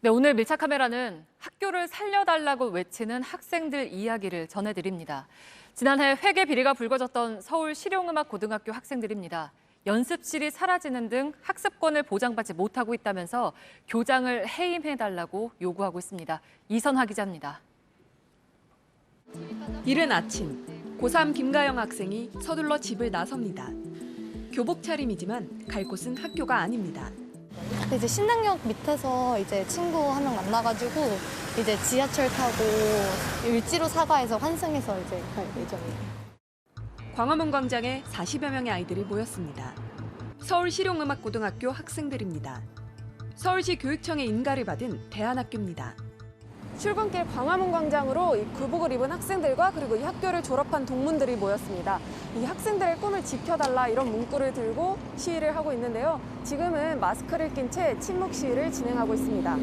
네, 오늘 밀착 카메라는 학교를 살려달라고 외치는 학생들 이야기를 전해드립니다. 지난해 회계 비리가 불거졌던 서울 실용음악고등학교 학생들입니다. 연습실이 사라지는 등 학습권을 보장받지 못하고 있다면서 교장을 해임해달라고 요구하고 있습니다. 이선화 기자입니다. 이른 아침, 고3 김가영 학생이 서둘러 집을 나섭니다. 교복 차림이지만 갈 곳은 학교가 아닙니다. 이제 신당역 밑에서 이제 친구 한 명 만나가지고 이제 지하철 타고 을지로 사가에서 환승해서 이제 갈 예정이에요. 광화문 광장에 40여 명의 아이들이 모였습니다. 서울 실용음악고등학교 학생들입니다. 서울시 교육청의 인가를 받은 대안학교입니다. 출근길 광화문 광장으로 이 교복을 입은 학생들과 그리고 이 학교를 졸업한 동문들이 모였습니다. 이 학생들의 꿈을 지켜달라 이런 문구를 들고 시위를 하고 있는데요. 지금은 마스크를 낀 채 침묵 시위를 진행하고 있습니다.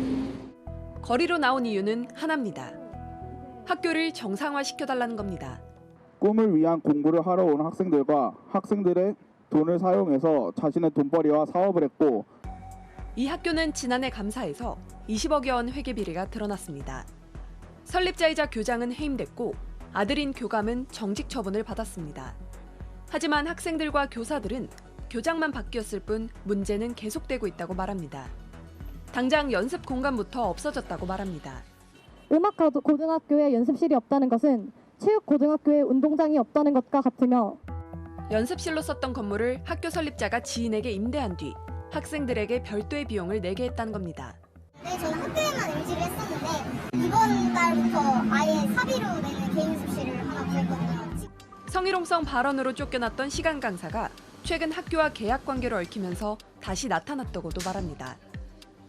거리로 나온 이유는 하나입니다. 학교를 정상화시켜달라는 겁니다. 꿈을 위한 공부를 하러 온 학생들과 학생들의 돈을 사용해서 자신의 돈벌이와 사업을 했고 이 학교는 지난해 감사에서 20억여 원 회계 비리가 드러났습니다. 설립자이자 교장은 해임됐고 아들인 교감은 정직 처분을 받았습니다. 하지만 학생들과 교사들은 교장만 바뀌었을 뿐 문제는 계속되고 있다고 말합니다. 당장 연습 공간부터 없어졌다고 말합니다. 음악고등학교에 연습실이 없다는 것은 체육고등학교에 운동장이 없다는 것과 같으며 연습실로 썼던 건물을 학교 설립자가 지인에게 임대한 뒤 학생들에게 별도의 비용을 내게 했다는 겁니다. 네, 저는 학교에만 의지를 했었는데 이번 달부터 아예 사비로 내는 개인 습실을 하나 구했거든요. 성희롱성 발언으로 쫓겨났던 시간 강사가 최근 학교와 계약 관계를 얽히면서 다시 나타났다고도 말합니다.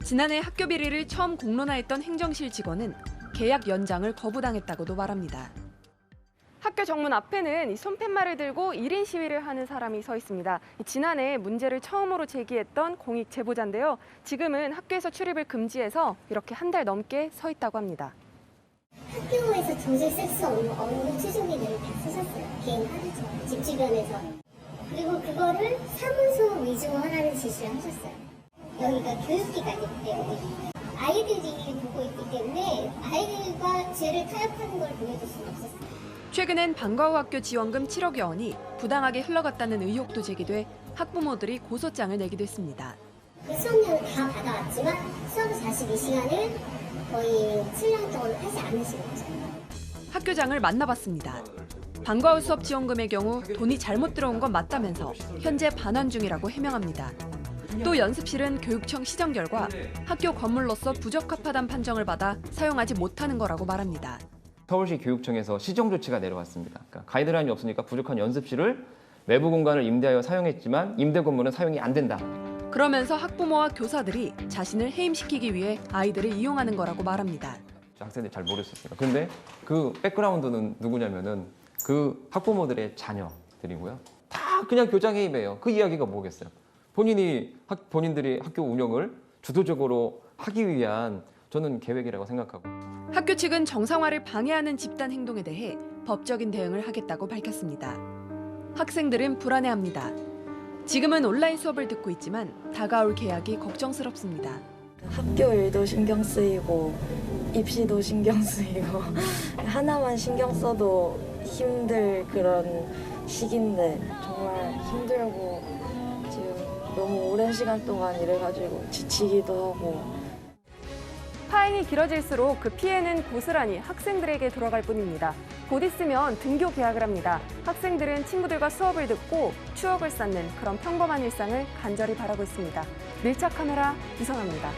지난해 학교 비리를 처음 공론화했던 행정실 직원은 계약 연장을 거부당했다고도 말합니다. 학교 정문 앞에는 이 손팻말을 들고 1인 시위를 하는 사람이 서 있습니다. 지난해 문제를 처음으로 제기했던 공익 제보자인데요. 지금은 학교에서 출입을 금지해서 이렇게 한 달 넘게 서 있다고 합니다. 학교에서 정식 쓸 수 없는 추진비들을 다 쓰셨어요. 개인 카드처럼 집 주변에서. 그리고 그거를 사무소 위주로 하라는 지시를 하셨어요. 여기가 교육기관인데 아이들이 보고 있기 때문에 아이들과 죄를 타협하는 걸 보여줄 수는 없었어요. 최근엔 방과후 학교 지원금 7억여 원이 부당하게 흘러갔다는 의혹도 제기돼 학부모들이 고소장을 내기도 했습니다. 그 수업료는 다 받아왔지만 수업 42시간을 거의 7년 동안 하지 않으신 거죠. 학교장을 만나봤습니다. 방과후 수업 지원금의 경우 돈이 잘못 들어온 건 맞다면서 현재 반환 중이라고 해명합니다. 또 연습실은 교육청 시정 결과 학교 건물로서 부적합하다는 판정을 받아 사용하지 못하는 거라고 말합니다. 서울시 교육청에서 시정 조치가 내려왔습니다. 그러니까 가이드라인이 없으니까 부족한 연습실을 외부 공간을 임대하여 사용했지만 임대 건물은 사용이 안 된다. 그러면서 학부모와 교사들이 자신을 해임시키기 위해 아이들을 이용하는 거라고 말합니다. 학생들이 잘 모르셨어요. 근데 그 백그라운드는 누구냐면은 그 학부모들의 자녀들이고요. 다 그냥 교장 해임이에요. 그 이야기가 뭐겠어요. 본인들이 학교 운영을 주도적으로 하기 위한 저는 계획이라고 생각하고. 학교 측은 정상화를 방해하는 집단 행동에 대해 법적인 대응을 하겠다고 밝혔습니다. 학생들은 불안해합니다. 지금은 온라인 수업을 듣고 있지만 다가올 개학이 걱정스럽습니다. 학교 일도 신경 쓰이고 입시도 신경 쓰이고 하나만 신경 써도 힘들 그런 시기인데 정말 힘들고 지금 너무 오랜 시간 동안 일해가지고 지치기도 하고. 파행이 길어질수록 그 피해는 고스란히 학생들에게 돌아갈 뿐입니다. 곧 있으면 등교 개학을 합니다. 학생들은 친구들과 수업을 듣고 추억을 쌓는 그런 평범한 일상을 간절히 바라고 있습니다. 밀착 카메라 이선화입니다.